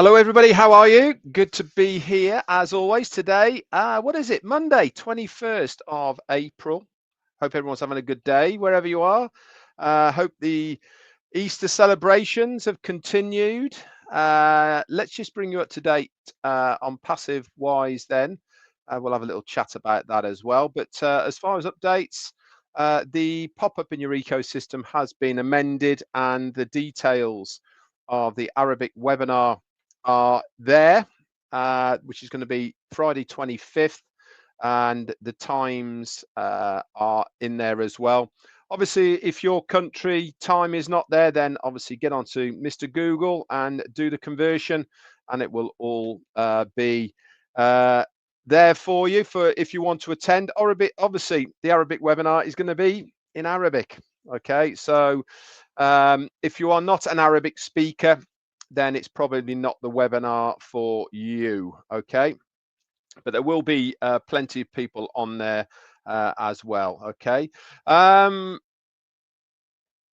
Hello, everybody. How are you? Good to be here as always today. What is it? Monday, 21st of April. Hope everyone's having a good day wherever you are. Hope the Easter celebrations have continued. Let's just bring you up to date on passive wise then. We'll have a little chat about that as well. But as far as updates, the pop-up in your ecosystem has been amended and the details of the Arabic webinar are there, which is going to be Friday 25th, and the times are in there as well. Obviously, if your country time is not there, then obviously get onto Mr. Google and do the conversion, and it will all be there for you for if you want to attend. Arabic, obviously, the Arabic webinar is going to be in Arabic. Okay, so if you are not an Arabic speaker, then it's probably not the webinar for you. Okay, but there will be plenty of people on there as well. Okay,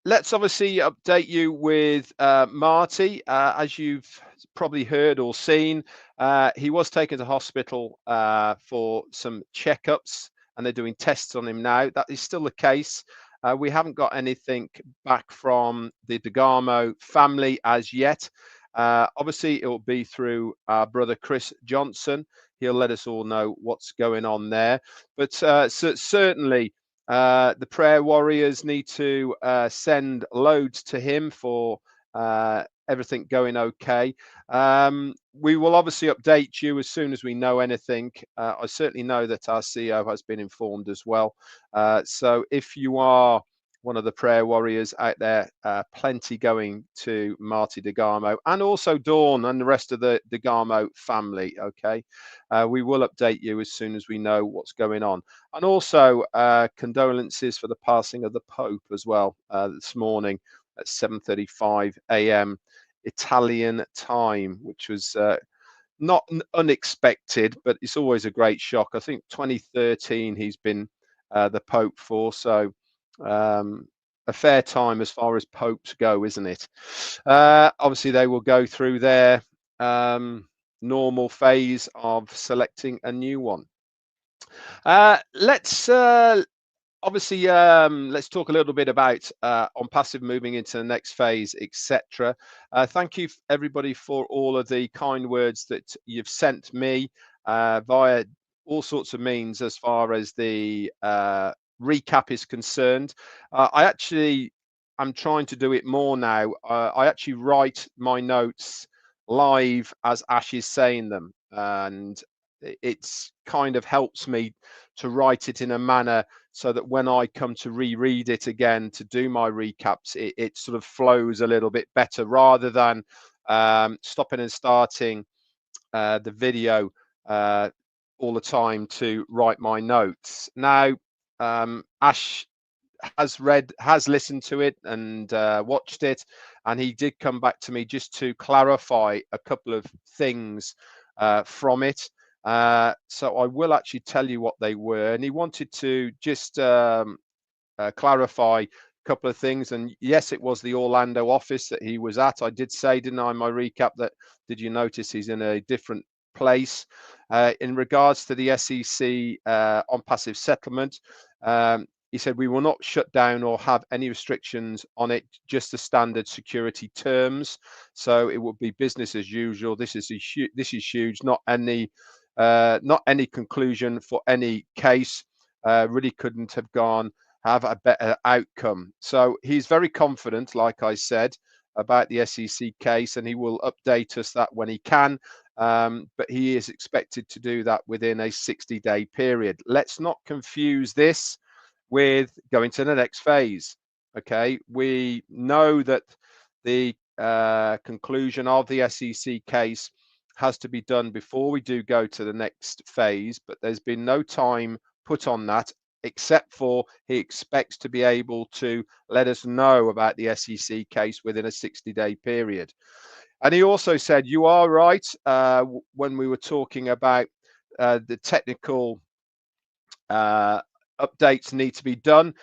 let's obviously update you with Marty. As you've probably heard or seen, he was taken to hospital for some checkups, and they're doing tests on him now. That is still the case. We haven't got anything back from the Damo family as yet. Obviously, it will be through our brother Chris Johnson. He'll let us all know what's going on there. But certainly, the prayer warriors need to send loads to him for everything going okay. We will obviously update you as soon as we know anything. I certainly know that our CEO has been informed as well. So if you are one of the prayer warriors out there, plenty going to Marty Damo and also Dawn and the rest of the Damo family. Okay, we will update you as soon as we know what's going on, and also condolences for the passing of the Pope as well this morning at 7:35 a.m. Italian time, which was not unexpected, but it's always a great shock. I think 2013 he's been the Pope for, so a fair time as far as popes go, isn't it? Obviously, they will go through their normal phase of selecting a new one. Let's obviously let's talk a little bit about on passive moving into the next phase, etc. Thank you everybody for all of the kind words that you've sent me via all sorts of means as far as the recap is concerned. I'm trying to do it more now. I actually write my notes live as Ash is saying them, and it's kind of helps me to write it in a manner so that when I come to reread it again to do my recaps, it sort of flows a little bit better rather than stopping and starting the video all the time to write my notes. Now, Ash has listened to it and watched it, and he did come back to me just to clarify a couple of things from it. So I will actually tell you what they were, and he wanted to just clarify a couple of things. And yes, it was the Orlando office that he was at. I did say, didn't I, in my recap, that did you notice he's in a different place? In regards to the SEC on passive settlement, he said we will not shut down or have any restrictions on it, just the standard security terms. So it will be business as usual. This is huge. Not any conclusion for any case. Really couldn't have a better outcome. So he's very confident, like I said, about the SEC case, and he will update us that when he can. But he is expected to do that within a 60-day period. Let's not confuse this with going to the next phase. Okay, we know that the conclusion of the SEC case has to be done before we do go to the next phase, but there's been no time put on that, except for he expects to be able to let us know about the SEC case within a 60-day period. And he also said, you are right, when we were talking about the technical updates need to be done.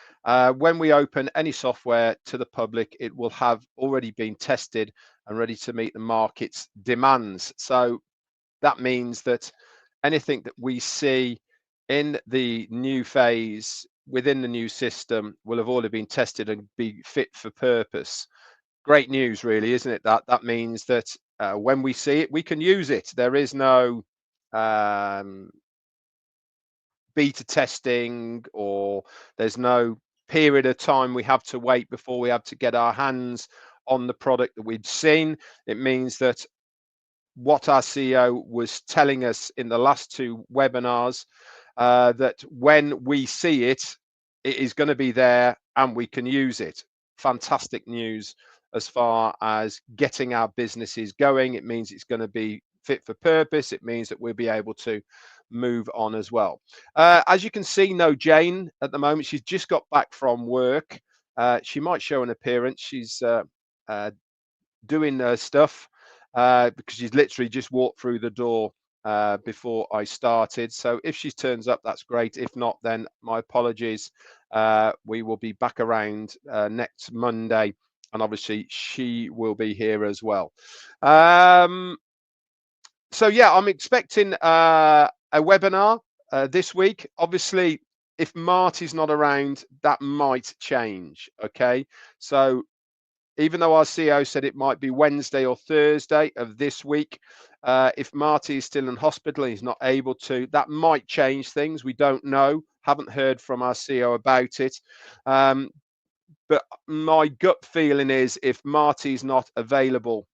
When we open any software to the public, it will have already been tested and ready to meet the market's demands. So that means that anything that we see in the new phase within the new system will have already been tested and be fit for purpose. Great news, really, isn't it? That means that when we see it, we can use it. There is no um, beta testing, or there's no period of time we have to wait before we have to get our hands on the product that we've seen. It means that what our CEO was telling us in the last two webinars, that when we see it, it is going to be there and we can use it. Fantastic news as far as getting our businesses going. It means it's going to be fit for purpose. It means that we'll be able to move on as well. As you can see, no Jane at the moment. She's just got back from work. She might show an appearance. She's doing stuff because she's literally just walked through the door before I started. So if she turns up, that's great. If not, then my apologies. We will be back around next Monday, and obviously she will be here as well. So yeah, I'm expecting a webinar this week. Obviously, if Marty's not around, that might change. Okay, so even though our CEO said it might be Wednesday or Thursday of this week, if Marty is still in hospital and he's not able to, that might change things. We don't know. Haven't heard from our CEO about it. But my gut feeling is if Marty's not available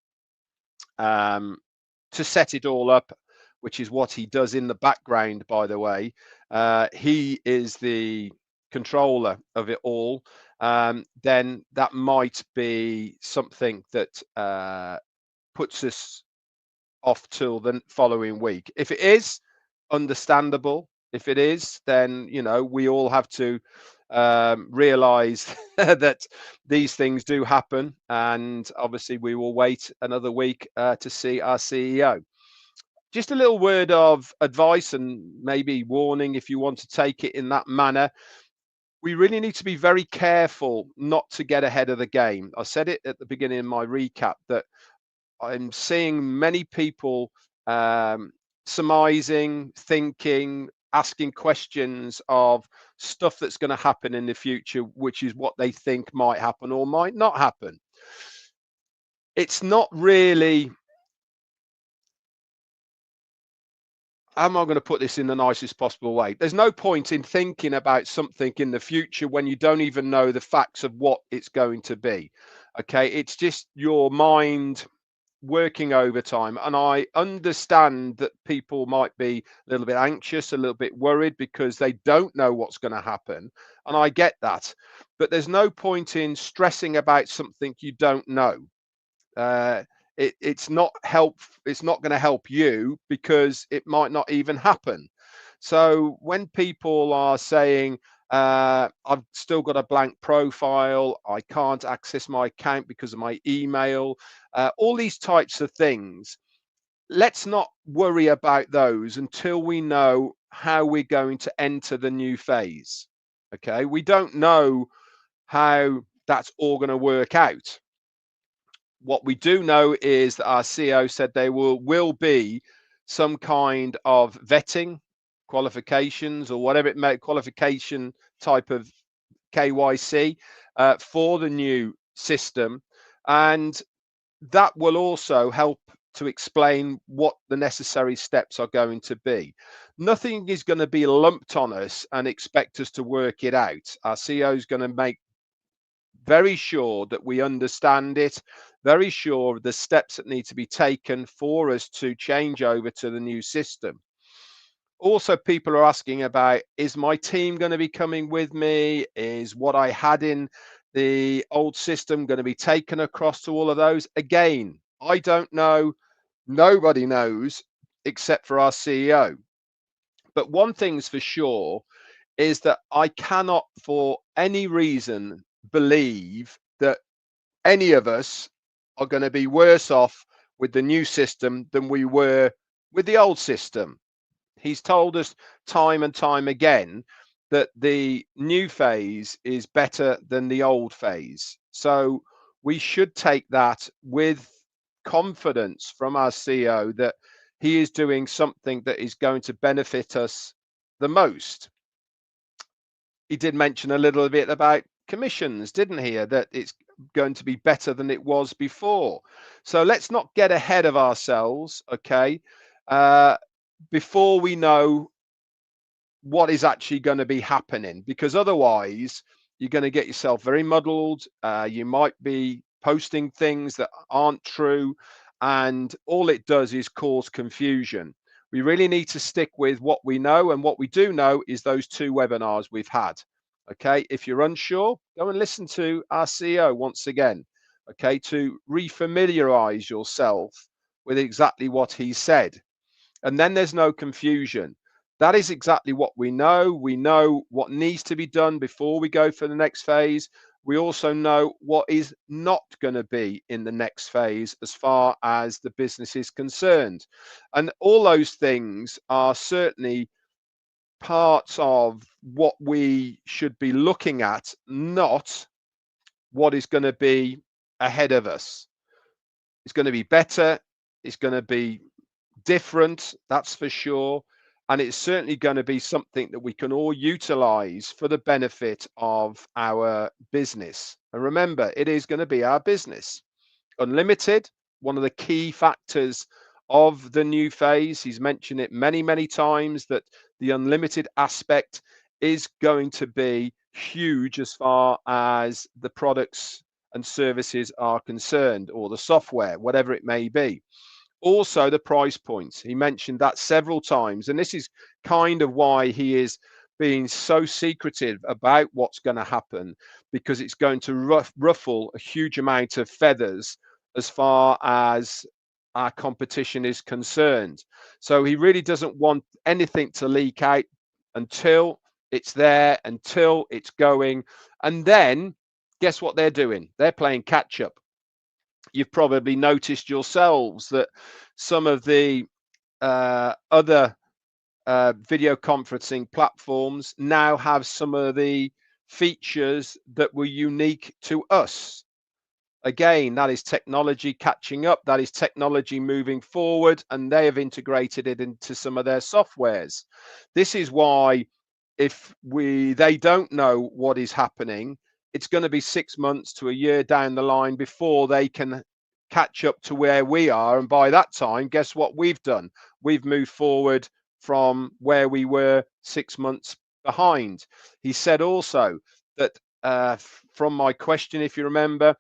to set it all up, which is what he does in the background, by the way, he is the controller of it all, then that might be something that puts us off till the following week. If it is, understandable. If it is, then we all have to realize that these things do happen, and obviously we will wait another week to see our CEO. Just a little word of advice and maybe warning, if you want to take it in that manner. We really need to be very careful not to get ahead of the game. I said it at the beginning of my recap that I'm seeing many people surmising, thinking, asking questions of stuff that's going to happen in the future, which is what they think might happen or might not happen. It's not really, how am I going to put this in the nicest possible way? There's no point in thinking about something in the future when you don't even know the facts of what it's going to be. Okay, it's just your mind working overtime, and I understand that people might be a little bit anxious, a little bit worried because they don't know what's going to happen, and I get that, but there's no point in stressing about something you don't know. It's not going to help you because it might not even happen. So when people are saying, I've still got a blank profile, I can't access my account because of my email, all these types of things, let's not worry about those until we know how we're going to enter the new phase. Okay, we don't know how that's all going to work out. What we do know is that our CEO said there will be some kind of vetting, qualifications, or whatever it may, qualification type of KYC for the new system, and that will also help to explain what the necessary steps are going to be. Nothing is going to be lumped on us and expect us to work it out. Our CEO is going to make very sure that we understand it, very sure of the steps that need to be taken for us to change over to the new system. Also, people are asking about, is my team going to be coming with me? Is what I had in the old system going to be taken across to all of those? Again, I don't know. Nobody knows except for our CEO. But one thing's for sure is that I cannot for any reason believe that any of us are going to be worse off with the new system than we were with the old system. He's told us time and time again that the new phase is better than the old phase. So we should take that with confidence from our CEO that he is doing something that is going to benefit us the most. He did mention a little bit about commissions, didn't he? That it's going to be better than it was before. So let's not get ahead of ourselves, okay? Before we know what is actually going to be happening, because otherwise you're going to get yourself very muddled. You might be posting things that aren't true, and all it does is cause confusion. We really need to stick with what we know, and what we do know is those 2 webinars we've had. Okay, if you're unsure, go and listen to our CEO once again, okay, to refamiliarize yourself with exactly what he said. And then there's no confusion. That is exactly what we know. We know what needs to be done before we go for the next phase. We also know what is not going to be in the next phase as far as the business is concerned. And all those things are certainly parts of what we should be looking at, not what is going to be ahead of us. It's going to be better. It's going to be different, that's for sure. And it's certainly going to be something that we can all utilize for the benefit of our business. And remember, it is going to be our business. Unlimited, one of the key factors of the new phase. He's mentioned it many, many times that the unlimited aspect is going to be huge as far as the products and services are concerned, or the software, whatever it may be. Also, the price points. He mentioned that several times, and this is kind of why he is being so secretive about what's going to happen, because it's going to ruffle a huge amount of feathers as far as our competition is concerned. So he really doesn't want anything to leak out until it's there, until it's going. And then guess what they're doing? They're playing catch up. You've probably noticed yourselves that some of the other video conferencing platforms now have some of the features that were unique to us. Again, that is technology catching up, that is technology moving forward, and they have integrated it into some of their softwares. This is why if they don't know what is happening, it's going to be 6 months to a year down the line before they can catch up to where we are. And by that time, guess what we've done? We've moved forward from where we were 6 months behind. He said also that from my question, if you remember,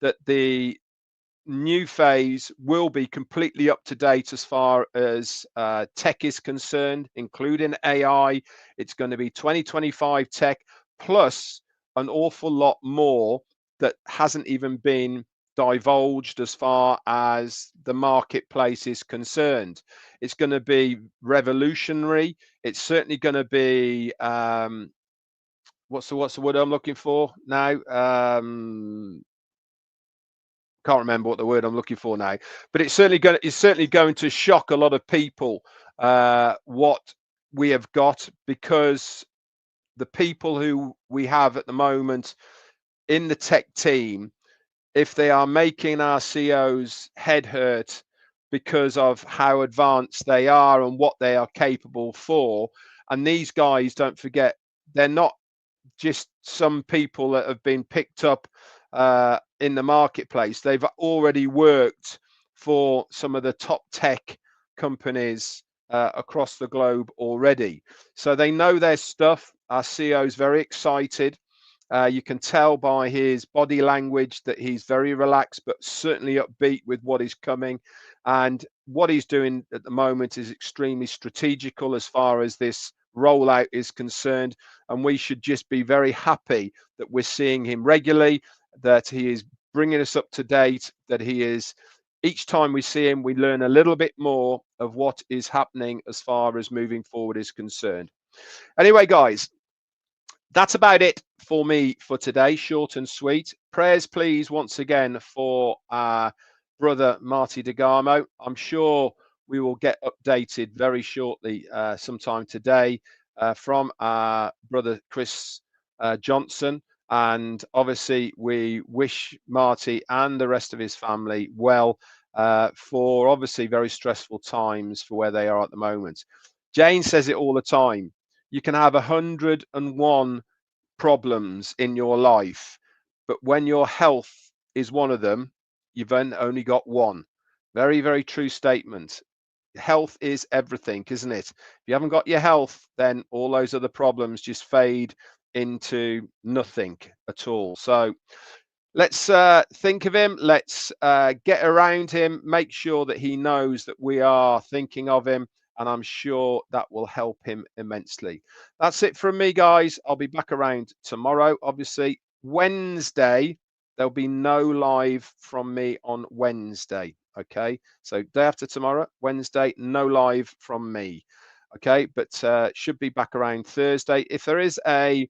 that the new phase will be completely up to date as far as tech is concerned, including AI. It's going to be 2025 tech plus an awful lot more that hasn't even been divulged as far as the marketplace is concerned. It's going to be revolutionary. It's certainly going to be what's the word I'm looking for now? Can't remember what the word I'm looking for now, but it's certainly going to shock a lot of people what we have got, because the people who we have at the moment in the tech team, if they are making our CEO's head hurt because of how advanced they are and what they are capable for, and these guys, don't forget, they're not just some people that have been picked up in the marketplace. They've already worked for some of the top tech companies across the globe already. So they know their stuff. Our CEO is very excited. You can tell by his body language that he's very relaxed, but certainly upbeat with what is coming. And what he's doing at the moment is extremely strategical as far as this rollout is concerned. And we should just be very happy that we're seeing him regularly, that he is bringing us up to date, that he is, each time we see him, we learn a little bit more of what is happening as far as moving forward is concerned. Anyway, guys, that's about it for me for today. Short and sweet. Prayers, please, once again for our brother Marty Damo. I'm sure we will get updated very shortly, sometime today, from our brother Chris Johnson. And obviously, we wish Marty and the rest of his family well for obviously very stressful times for where they are at the moment. Jane says it all the time. You can have 101 problems in your life, but when your health is one of them, you've then only got one. Very, very true statement. Health is everything, isn't it? If you haven't got your health, then all those other problems just fade into nothing at all. So let's think of him. Let's get around him, make sure that he knows that we are thinking of him, and I'm sure that will help him immensely. That's it from me, guys. I'll be back around tomorrow. Obviously, Wednesday, there'll be no live from me on Wednesday. Okay, so day after tomorrow, Wednesday, no live from me. Okay, but should be back around Thursday. If there is a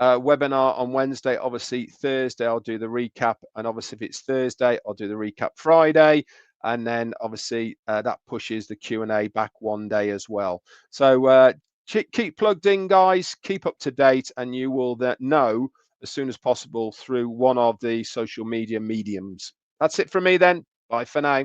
webinar on Wednesday, obviously Thursday I'll do the recap, and obviously if it's Thursday I'll do the recap Friday, and then obviously that pushes the Q&A back one day as well. So keep plugged in, guys, keep up to date, and you will know as soon as possible through one of the social media mediums. That's it from me then. Bye for now.